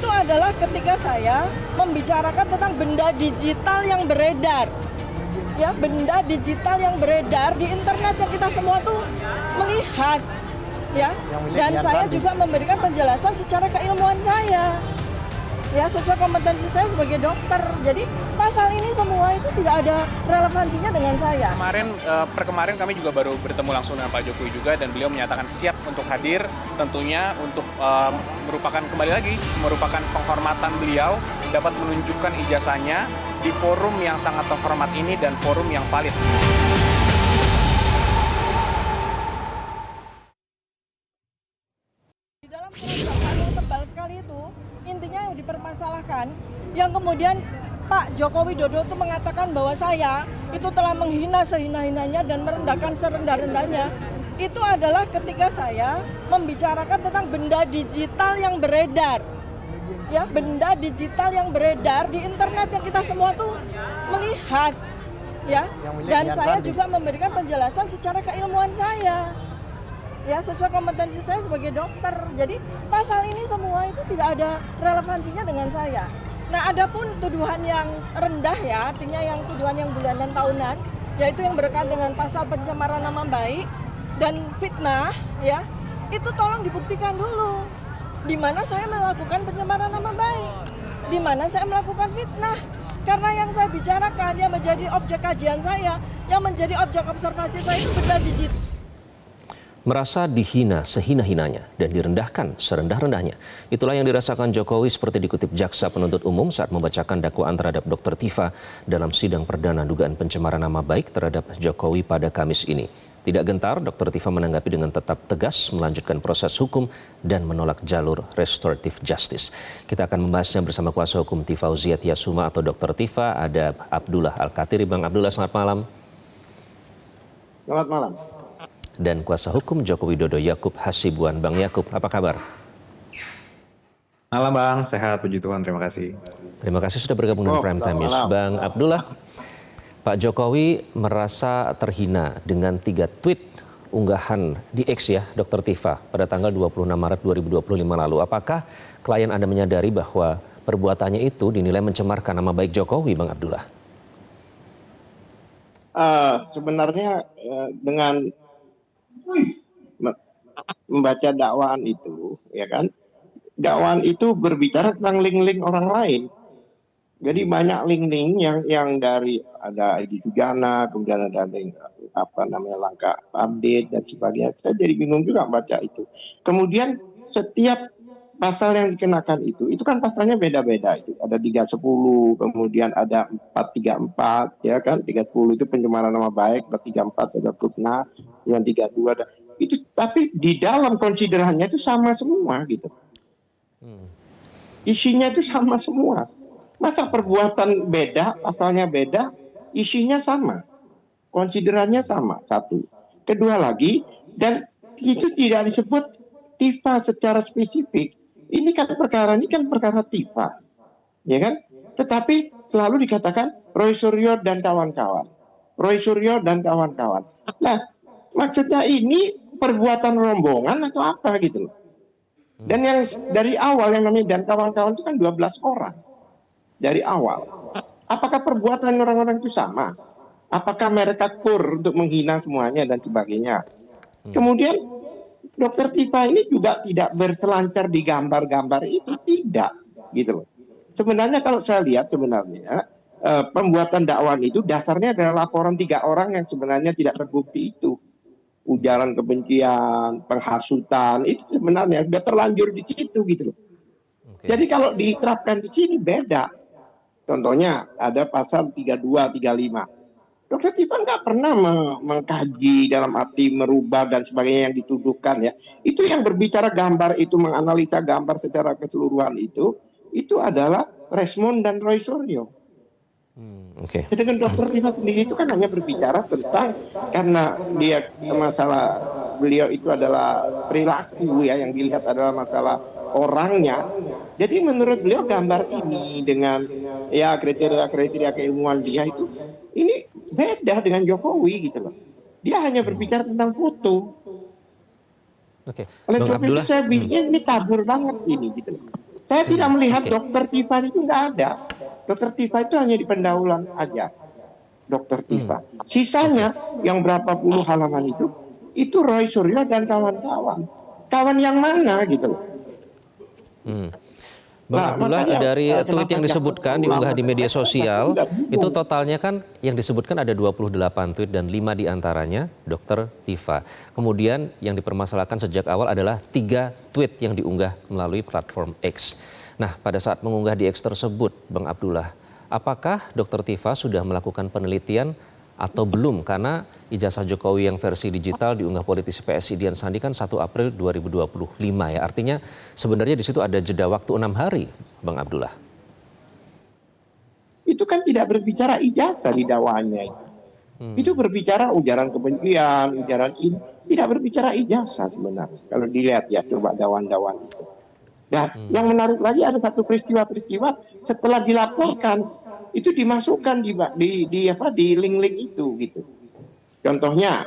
itu adalah ketika saya membicarakan tentang benda digital yang beredar. Ya, benda digital yang beredar di internet yang kita semua tuh melihat. Ya, dan saya juga memberikan penjelasan secara keilmuan saya. Ya, sesuai kompetensi saya sebagai dokter. Jadi pasal ini semua itu tidak ada relevansinya dengan saya. Kemarin kami juga baru bertemu langsung dengan Pak Jokowi juga, dan beliau menyatakan siap untuk hadir, tentunya untuk merupakan penghormatan beliau dapat menunjukkan ijazahnya di forum yang sangat terhormat ini dan forum yang valid. Di dalam surat dakwaan yang tebal sekali itu, intinya yang dipermasalahkan, yang kemudian Pak Joko Widodo itu mengatakan bahwa saya itu telah menghina sehina-hinanya dan merendahkan serendah-rendahnya, itu adalah ketika saya membicarakan tentang benda digital yang beredar. Ya, benda digital yang beredar di internet yang kita semua tuh melihat. Ya, dan saya juga memberikan penjelasan secara keilmuan saya. Ya, sesuai kompetensi saya sebagai dokter. Jadi pasal ini semua itu tidak ada relevansinya dengan saya. Nah, adapun tuduhan yang rendah ya, artinya yang tuduhan yang bulanan tahunan, yaitu yang berkaitan dengan pasal pencemaran nama baik dan fitnah, ya, itu tolong dibuktikan dulu. Di mana saya melakukan pencemaran nama baik, di mana saya melakukan fitnah. Karena yang saya bicarakan, yang menjadi objek kajian saya, yang menjadi objek observasi saya itu benda digital. Merasa dihina sehina-hinanya dan direndahkan serendah-rendahnya. Itulah yang dirasakan Jokowi seperti dikutip Jaksa Penuntut Umum saat membacakan dakwaan terhadap Dr. Tifa dalam sidang perdana dugaan pencemaran nama baik terhadap Jokowi pada Kamis ini. Tidak gentar, Dr. Tifa menanggapi dengan tetap tegas melanjutkan proses hukum dan menolak jalur restoratif justice. Kita akan membahasnya bersama kuasa hukum Tifa Uziatiasuma atau Dr. Tifa, ada Abdullah Al-Katiri. Bang Abdullah, selamat malam. Selamat malam. Dan kuasa hukum Joko Widodo Yakub Hasibuan. Bang Yakub, apa kabar? Malam Bang, sehat puji Tuhan, terima kasih. Terima kasih sudah bergabung dengan Prime Time News. Bang Abdullah, Pak Jokowi merasa terhina dengan 3 tweet unggahan di X ya, Dr. Tifa, pada tanggal 26 Maret 2025 lalu. Apakah klien Anda menyadari bahwa perbuatannya itu dinilai mencemarkan nama baik Jokowi, Bang Abdullah? Sebenarnya dengan membaca dakwaan itu, ya kan, dakwaan itu berbicara tentang link-link orang lain. Jadi banyak link-link yang dari ada Egy Sujana, kemudian ada link langkah update dan sebagainya. Saya jadi bingung juga baca itu. Kemudian setiap pasal yang dikenakan itu kan pasalnya beda-beda. Itu ada 310, kemudian ada 434, ya kan, 310 itu pencemaran nama baik, 434 ada fitnah, yang 32 ada itu, tapi di dalam konsiderannya itu sama semua gitu. Isinya itu sama semua. Masa perbuatan beda, pasalnya beda, isinya sama, konsiderannya sama. Satu. Kedua lagi, dan itu tidak disebut Tifa secara spesifik. Ini kan perkara Tifa, ya kan? Tetapi selalu dikatakan Roy Suryo dan kawan-kawan. Roy Suryo dan kawan-kawan. Nah, maksudnya ini perbuatan rombongan atau apa gitu loh. Dan yang dari awal yang namanya dan kawan-kawan itu kan 12 orang. Dari awal. Apakah perbuatan orang-orang itu sama? Apakah mereka kur untuk menghina semuanya dan sebagainya? Kemudian Dr. Tifa ini juga tidak berselancar di gambar-gambar itu, tidak gitu loh. Sebenarnya kalau saya lihat sebenarnya pembuatan dakwaan itu dasarnya adalah laporan 3 orang yang sebenarnya tidak terbukti itu. Ujaran kebencian, penghasutan, itu sebenarnya sudah terlanjur di situ gitu loh. Jadi kalau diterapkan di sini beda. Contohnya ada pasal 32, 35. Dr. Tifa nggak pernah mengkaji dalam arti merubah dan sebagainya yang dituduhkan ya. Itu yang berbicara gambar itu, menganalisa gambar secara keseluruhan itu adalah Resmond dan Roy Suryo. Sedangkan Dr. Tifa sendiri itu kan hanya berbicara tentang, karena dia masalah beliau itu adalah perilaku ya, yang dilihat adalah masalah orangnya. Jadi menurut beliau gambar ini dengan ya kriteria keilmuan dia itu ini beda dengan Jokowi gitu loh. Dia hanya berbicara tentang foto. Oleh sebab itu saya pikir ini kabur banget ini gitu loh. Saya tidak melihat Oke. dokter Tifa itu nggak ada. Dokter Tifa itu hanya di pendahuluan aja. Dokter Tifa. Sisanya yang berapa puluh halaman itu Roy Suryo dan kawan-kawan. Kawan yang mana gitu loh. Bang Abdullah, makanya, dari tweet kenapa yang disebutkan jaksa diunggah di ulama media sosial, tidak bingung. itu totalnya kan yang disebutkan ada 28 tweet dan 5 diantaranya Dr. Tifa. Kemudian yang dipermasalahkan sejak awal adalah 3 tweet yang diunggah melalui platform X. Nah, pada saat mengunggah di X tersebut, Bang Abdullah, apakah Dr. Tifa sudah melakukan penelitian atau belum? Karena ijazah Jokowi yang versi digital diunggah politisi PSI Dian Sandi kan 1 April 2025 ya. Artinya sebenarnya di situ ada jeda waktu 6 hari, Bang Abdullah. Itu kan tidak berbicara ijazah di dakwaannya itu. Itu berbicara ujaran kebencian, ujaran ini. Tidak berbicara ijazah sebenarnya. Kalau dilihat ya, coba dakwaan-dakwaan itu. Nah, yang menarik lagi ada satu peristiwa-peristiwa setelah dilaporkan itu dimasukkan di link-link itu gitu. Contohnya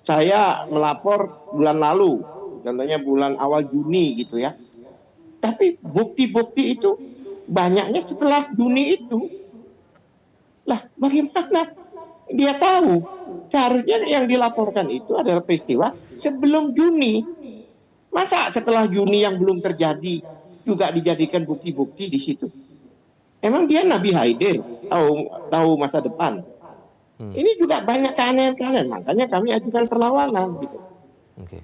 saya melapor bulan lalu, contohnya bulan awal Juni gitu ya. Tapi bukti-bukti itu banyaknya setelah Juni itu. Lah, bagaimana dia tahu? Seharusnya yang dilaporkan itu adalah peristiwa sebelum Juni. Masa setelah Juni yang belum terjadi juga dijadikan bukti-bukti di situ? Emang dia Nabi Haidir, tahu masa depan? Ini juga banyak keanehan-keanehan, makanya kami ajukan perlawanan gitu. Oke.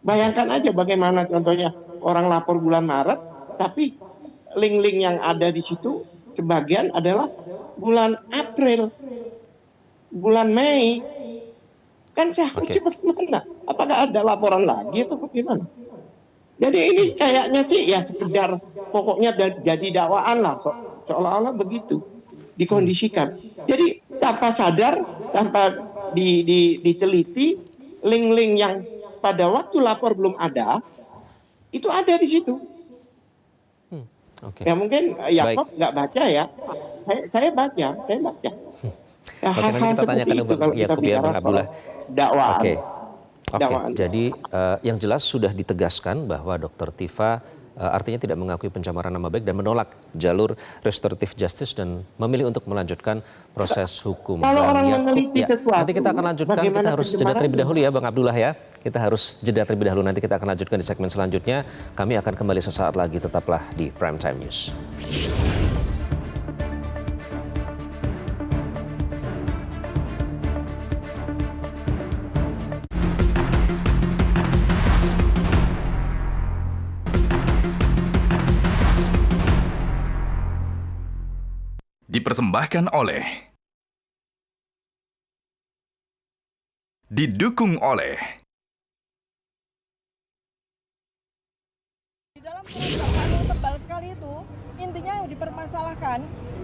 Bayangkan aja bagaimana contohnya orang lapor bulan Maret, tapi link-link yang ada di situ sebagian adalah bulan April, bulan Mei. Kan seharusnya bagaimana? Apakah ada laporan lagi atau bagaimana? Jadi ini kayaknya sih ya sekedar pokoknya jadi dakwaan lah, seolah-olah begitu dikondisikan. Jadi tanpa sadar, tanpa diteliti, link-link yang pada waktu lapor belum ada, itu ada di situ. Oke. Ya mungkin Yakob nggak baca ya, saya baca. Ya, Oke, nanti kita tanyakan ke Bang Yakob ya, Bang Abdullah. Dakwaan. Oke. Dakwaan. Jadi yang jelas sudah ditegaskan bahwa Dr. Tifa artinya tidak mengakui pencemaran nama baik dan menolak jalur restoratif justice dan memilih untuk melanjutkan proses hukum. Kalau Bang orang Yakob, meneliti sesuatu, nanti kita akan lanjutkan, kita bagaimana harus jeda pencemaran terlebih dahulu ya Bang Abdullah ya. Kita harus jeda terlebih dahulu, nanti kita akan lanjutkan di segmen selanjutnya. Kami akan kembali sesaat lagi, tetaplah di Prime Time News. Dipersembahkan oleh, didukung oleh Di dalam surat dakwaan yang tebal sekali itu, intinya yang dipermasalahkan,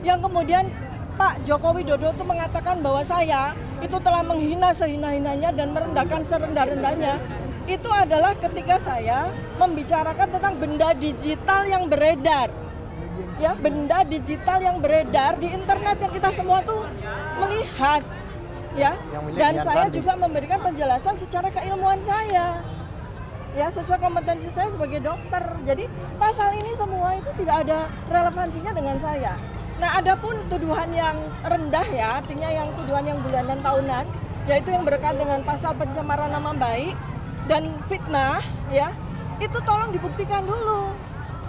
yang kemudian Pak Joko Widodo itu mengatakan bahwa saya itu telah menghina sehina-hinanya dan merendahkan serendah-rendahnya, itu adalah ketika saya membicarakan tentang benda digital yang beredar. Ya, benda digital yang beredar di internet yang kita semua tuh melihat, ya. Dan saya juga memberikan penjelasan secara keilmuan saya, ya, sesuai kompetensi saya sebagai dokter. Jadi pasal ini semua itu tidak ada relevansinya dengan saya. Nah, adapun tuduhan yang rendah ya, artinya yang tuduhan yang bulanan tahunan, yaitu yang berkaitan dengan pasal pencemaran nama baik dan fitnah, ya, itu tolong dibuktikan dulu.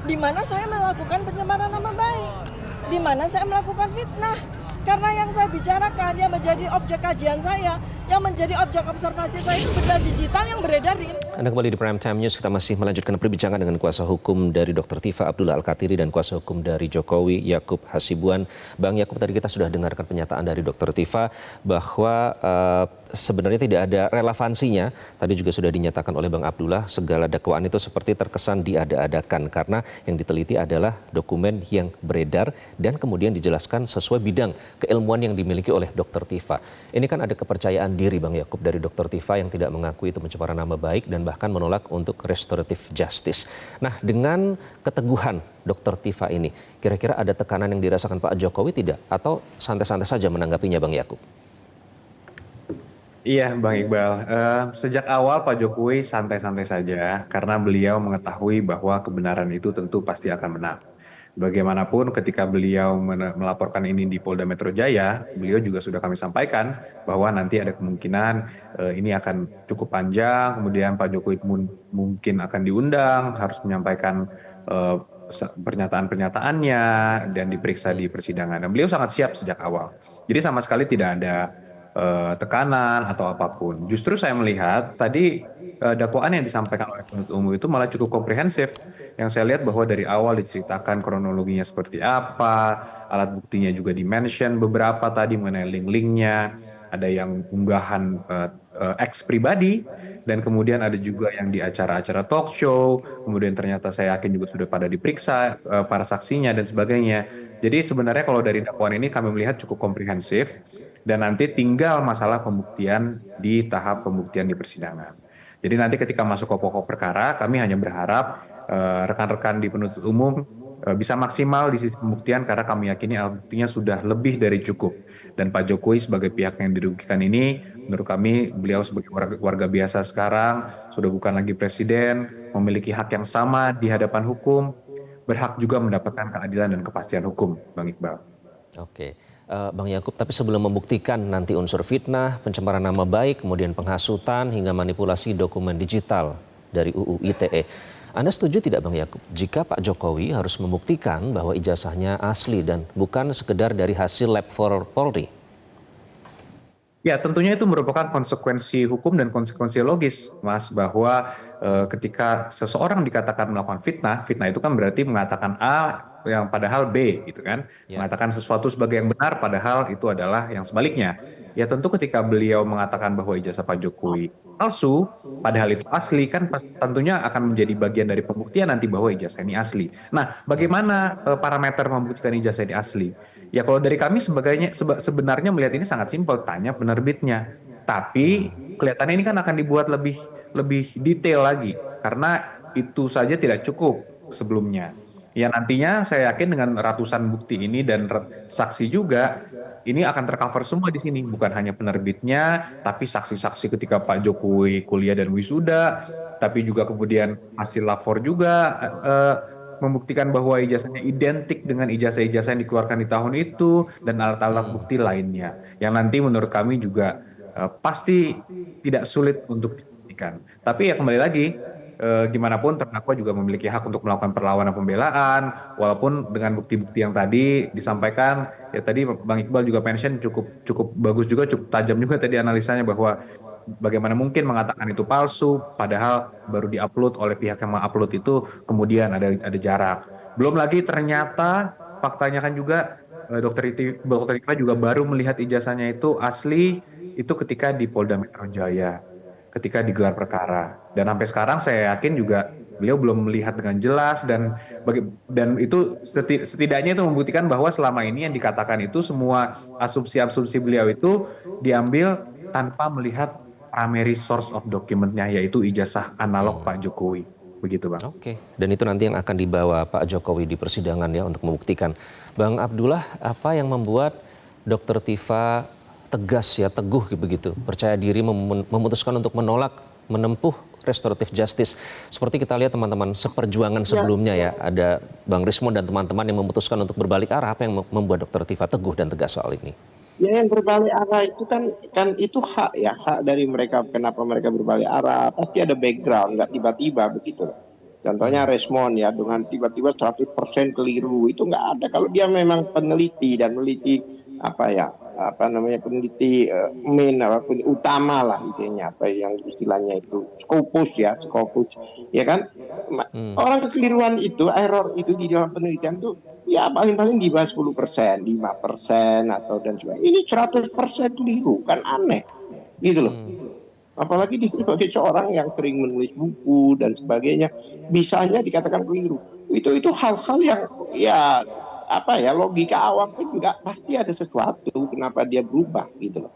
Di mana saya melakukan pencemaran nama baik, di mana saya melakukan fitnah. Karena yang saya bicarakan yang menjadi objek kajian saya, yang menjadi objek observasi saya itu benda digital yang beredar di internet. Anda kembali di Prime Time News, kita masih melanjutkan perbincangan dengan kuasa hukum dari Dr. Tifa Abdullah Al-Katiri dan kuasa hukum dari Jokowi Yakub Hasibuan. Bang Yakub, tadi kita sudah dengarkan pernyataan dari Dr. Tifa bahwa sebenarnya tidak ada relevansinya. Tadi juga sudah dinyatakan oleh Bang Abdullah, segala dakwaan itu seperti terkesan diada-adakan karena yang diteliti adalah dokumen yang beredar dan kemudian dijelaskan sesuai bidang keilmuan yang dimiliki oleh Dr. Tifa. Ini kan ada kepercayaan diri Bang Yakub dari Dr. Tifa yang tidak mengakui itu pencemaran nama baik dan bahkan menolak untuk restoratif justice. Nah, dengan keteguhan Dr. Tifa ini, kira-kira ada tekanan yang dirasakan Pak Jokowi tidak? Atau santai-santai saja menanggapinya Bang Yakub? Iya, Bang Iqbal. Sejak awal Pak Jokowi santai-santai saja karena beliau mengetahui bahwa kebenaran itu tentu pasti akan menang. Bagaimanapun ketika beliau melaporkan ini di Polda Metro Jaya, beliau juga sudah kami sampaikan bahwa nanti ada kemungkinan ini akan cukup panjang, kemudian Pak Jokowi mungkin akan diundang, harus menyampaikan eh, pernyataan-pernyataannya dan diperiksa di persidangan. Dan beliau sangat siap sejak awal. Jadi sama sekali tidak ada tekanan atau apapun. Justru saya melihat tadi dakwaan yang disampaikan oleh penuntut umum itu malah cukup komprehensif. Yang saya lihat bahwa dari awal diceritakan kronologinya seperti apa, alat buktinya juga dimention beberapa tadi mengenai link-linknya, ada yang unggahan ex pribadi, dan kemudian ada juga yang di acara-acara talk show, kemudian ternyata saya yakin juga sudah pada diperiksa para saksinya dan sebagainya. Jadi sebenarnya kalau dari dakwaan ini kami melihat cukup komprehensif, dan nanti tinggal masalah pembuktian di tahap pembuktian di persidangan. Jadi nanti ketika masuk ke pokok perkara, kami hanya berharap rekan-rekan di penuntut umum bisa maksimal di sisi pembuktian karena kami yakini alat buktinya sudah lebih dari cukup. Dan Pak Jokowi sebagai pihak yang dirugikan ini, menurut kami beliau sebagai warga biasa sekarang, sudah bukan lagi presiden, memiliki hak yang sama di hadapan hukum, berhak juga mendapatkan keadilan dan kepastian hukum, Bang Iqbal. Oke, Bang Yakub, tapi sebelum membuktikan nanti unsur fitnah, pencemaran nama baik, kemudian penghasutan hingga manipulasi dokumen digital dari UU ITE, Anda setuju tidak Bang Yakub jika Pak Jokowi harus membuktikan bahwa ijazahnya asli dan bukan sekedar dari hasil lab for Polri? Ya, tentunya itu merupakan konsekuensi hukum dan konsekuensi logis, Mas, bahwa ketika seseorang dikatakan melakukan fitnah, fitnah itu kan berarti mengatakan A yang padahal B, gitu kan. Ya. Mengatakan sesuatu sebagai yang benar, padahal itu adalah yang sebaliknya. Ya tentu ketika beliau mengatakan bahwa ijazah Pak Jokowi palsu, padahal itu asli, kan tentunya akan menjadi bagian dari pembuktian nanti bahwa ijazah ini asli. Nah, bagaimana parameter membuktikan ijazah ini asli? Ya kalau dari kami sebenarnya melihat ini sangat simpel, tanya penerbitnya. Tapi kelihatannya ini kan akan dibuat lebih lebih detail lagi karena itu saja tidak cukup sebelumnya. Ya nantinya saya yakin dengan ratusan bukti ini dan saksi juga ini akan tercover semua di sini, bukan hanya penerbitnya, tapi saksi-saksi ketika Pak Jokowi kuliah dan wisuda, tapi juga kemudian hasil lapor juga membuktikan bahwa ijazahnya identik dengan ijazah-ijazah yang dikeluarkan di tahun itu dan alat-alat bukti lainnya yang nanti menurut kami juga pasti tidak sulit untuk dibuktikan. Tapi ya kembali lagi gimana pun terdakwa juga memiliki hak untuk melakukan perlawanan pembelaan walaupun dengan bukti-bukti yang tadi disampaikan ya tadi Bang Iqbal juga mention cukup cukup bagus juga cukup tajam juga tadi analisanya bahwa bagaimana mungkin mengatakan itu palsu padahal baru diupload oleh pihak yang mengupload itu kemudian ada jarak. Belum lagi ternyata faktanya kan juga Dokter Iva juga baru melihat ijazahnya itu asli itu ketika di Polda Metro Jaya, ketika digelar perkara. Dan sampai sekarang saya yakin juga beliau belum melihat dengan jelas dan itu setidaknya itu membuktikan bahwa selama ini yang dikatakan itu semua asumsi-asumsi beliau itu diambil tanpa melihat primary source of documentnya yaitu ijazah analog Pak Jokowi. Begitu Bang. Oke, dan itu nanti yang akan dibawa Pak Jokowi di persidangan ya untuk membuktikan. Bang Abdullah, apa yang membuat Dr. Tifa tegas ya, teguh begitu, percaya diri memutuskan untuk menolak menempuh restoratif justice. Seperti kita lihat teman-teman seperjuangan sebelumnya ya, ada Bang Rismon dan teman-teman yang memutuskan untuk berbalik arah. Apa yang membuat Dr. Tifa teguh dan tegas soal ini? Ya yang berbalik arah itu kan itu hak ya, hak dari mereka. Kenapa mereka berbalik arah? Pasti ada background, nggak tiba-tiba begitu. Contohnya Resmond ya dengan tiba-tiba 100% keliru itu nggak ada. Kalau dia memang peneliti dan meneliti peneliti utama lah intinya apa yang istilahnya itu Scopus ya kan orang kekeliruan itu error itu di dalam penelitian itu ya paling-paling di bawah 10%, 5% atau dan sebagainya. Ini 100% keliru kan aneh gitu loh. Apalagi dia sebagai seorang yang sering menulis buku dan sebagainya, bisanya dikatakan keliru. Itu hal-hal yang ya logika awam pun juga pasti ada sesuatu kenapa dia berubah gitu loh.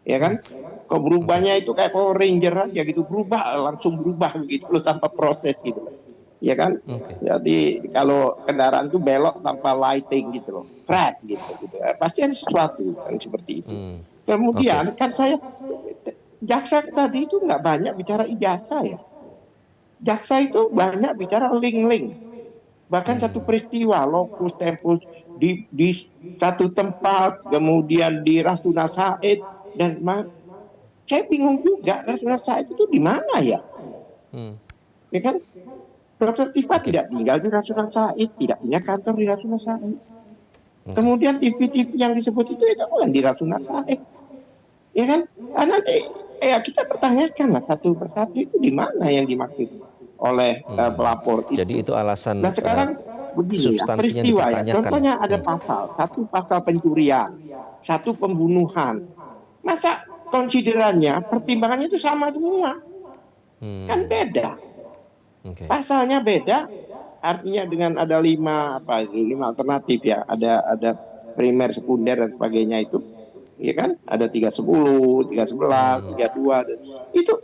Ya kan? Kok berubahnya itu kayak Power Ranger aja gitu, langsung berubah gitu loh tanpa proses gitu loh. Ya kan? Jadi kalau kendaraan itu belok tanpa lighting gitu loh. Pasti ada sesuatu kan seperti itu. Kemudian kan saya jaksa tadi itu nggak banyak bicara ijazah ya. Jaksa itu banyak bicara link-link. Bahkan satu peristiwa, lokus tempus, di satu tempat, kemudian di Rasuna Said, dan saya bingung juga Rasuna Said itu di mana ya? Ya kan? Dr. Tifa tidak tinggal di Rasuna Said, tidak punya kantor di Rasuna Said. Kemudian TV-TV yang disebut itu bukan di Rasuna Said. Ya kan? Nanti kita pertanyakan lah satu persatu itu di mana yang dimaksud oleh pelapor itu. Jadi itu alasan Nah sekarang begini ya, substansinya peristiwa ya. dipertanyakan. Contohnya ada satu pasal pencurian, satu pembunuhan. Masa konsiderannya, pertimbangannya itu sama semua? Kan beda. Pasalnya beda, artinya dengan ada lima alternatif ya, ada primer, sekunder dan sebagainya itu, ya kan? Ada 310, 311, 32, itu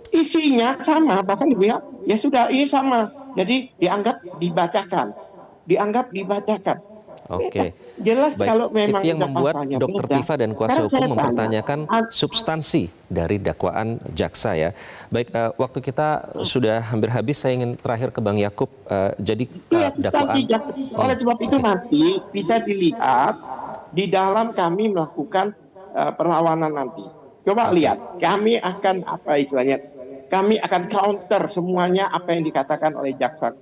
isinya sama, bahkan dibilang ya sudah ini sama, jadi dianggap dibacakan. Oke. Jelas Baik, kalau memang itu yang membuat pasalnya Dr. beda. Tifa dan kuasa Sekarang hukum saya mempertanyakan tanya, substansi dari dakwaan jaksa ya. Baik, waktu kita sudah hampir habis, saya ingin terakhir ke Bang Yakub. Jadi dakwaan. Oleh sebab itu nanti bisa dilihat di dalam kami melakukan perlawanan nanti. Coba lihat, kami akan kami akan counter semuanya apa yang dikatakan oleh jaksa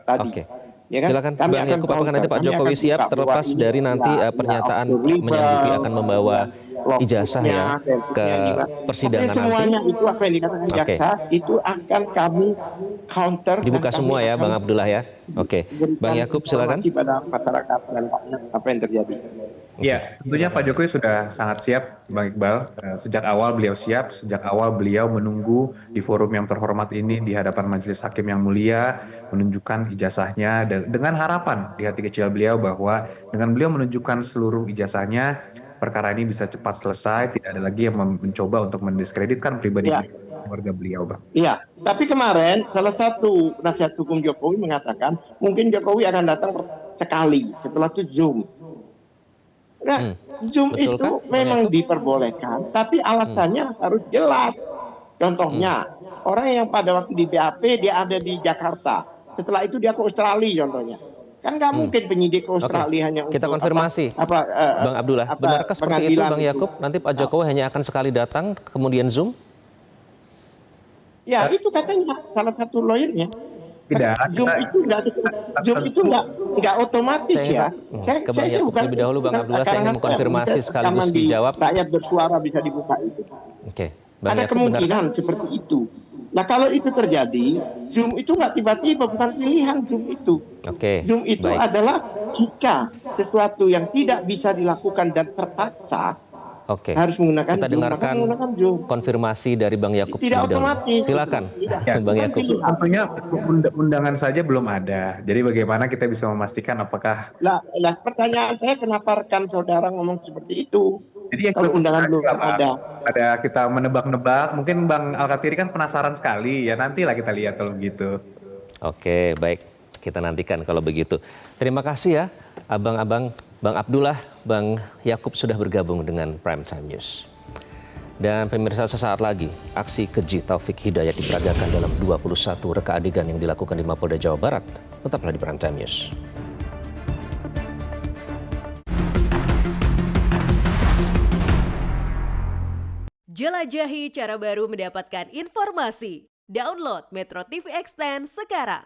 tadi. Oke. Ya kan? Silakan Kami Bang akan Yakub, apakah counter. nanti Pak Kami Jokowi akan siap buka terlepas bahwa dari ini nanti pernyataan menyanggupi akan membawa ijazah ya ke persidangan semuanya nanti? itu apa yang dikatakan jaksa itu akan kami counter. Dibuka semua ya Bang Abdullah ya. Oke. Bang Yakub silakan. Pada masyarakat dan apa yang terjadi. Ya, tentunya Pak Jokowi sudah sangat siap, Bang Iqbal. Sejak awal beliau siap, sejak awal beliau menunggu di forum yang terhormat ini di hadapan Majelis Hakim yang mulia, menunjukkan ijazahnya dengan harapan di hati kecil beliau bahwa dengan beliau menunjukkan seluruh ijazahnya, perkara ini bisa cepat selesai, tidak ada lagi yang mencoba untuk mendiskreditkan pribadi keluarga beliau, Bang. Iya, tapi kemarin salah satu nasihat hukum Jokowi mengatakan mungkin Jokowi akan datang sekali, setelah itu Zoom. Nah, Zoom betul itu kan, memang diperbolehkan, tapi alasannya harus jelas. Contohnya, orang yang pada waktu di BAP dia ada di Jakarta, setelah itu dia ke Australia contohnya. Kan nggak mungkin penyidik ke Australia hanya untuk kita konfirmasi. Bang Abdullah, benarkah seperti itu Bang Yakub? Nanti Pak Jokowi hanya akan sekali datang, kemudian Zoom? Ya, itu katanya salah satu lawyernya. Tidak. Zoom itu nggak otomatis ya. Saya bukan lebih dahulu Bang Abdullah, saya ingin mengkonfirmasi sekaligus dijawab. Rakyat bersuara bisa dibuka itu. Oke. Bang Ada Yakub, kemungkinan seperti itu. Nah kalau itu terjadi, Zoom itu nggak tiba-tiba, bukan pilihan Zoom itu. Oke. Zoom itu adalah jika sesuatu yang tidak bisa dilakukan dan terpaksa, harus menggunakan kita Zoom. dengarkan Zoom. konfirmasi dari Bang Yakub. Tidak otomatis. Silakan, Bang Yakub. Tentunya undangan saja belum ada. Jadi bagaimana kita bisa memastikan apakah... Lah pertanyaan saya kenapa rekan saudara ngomong seperti itu? Jadi kalau undangan belum ada. Kita menebak-nebak. Mungkin Bang Alkatiri kan penasaran sekali. Ya nantilah kita lihat kalau begitu. Oke, baik. Kita nantikan kalau begitu. Terima kasih ya, abang-abang, Bang Abdullah, Bang Yakub sudah bergabung dengan Prime Time News. Dan pemirsa, sesaat lagi aksi keji Taufik Hidayat diperagakan dalam 21 reka adegan yang dilakukan di Mapolda Jawa Barat. Tetaplah di Prime Time News. Jelajahi cara baru mendapatkan informasi. Download Metro TV Extend sekarang.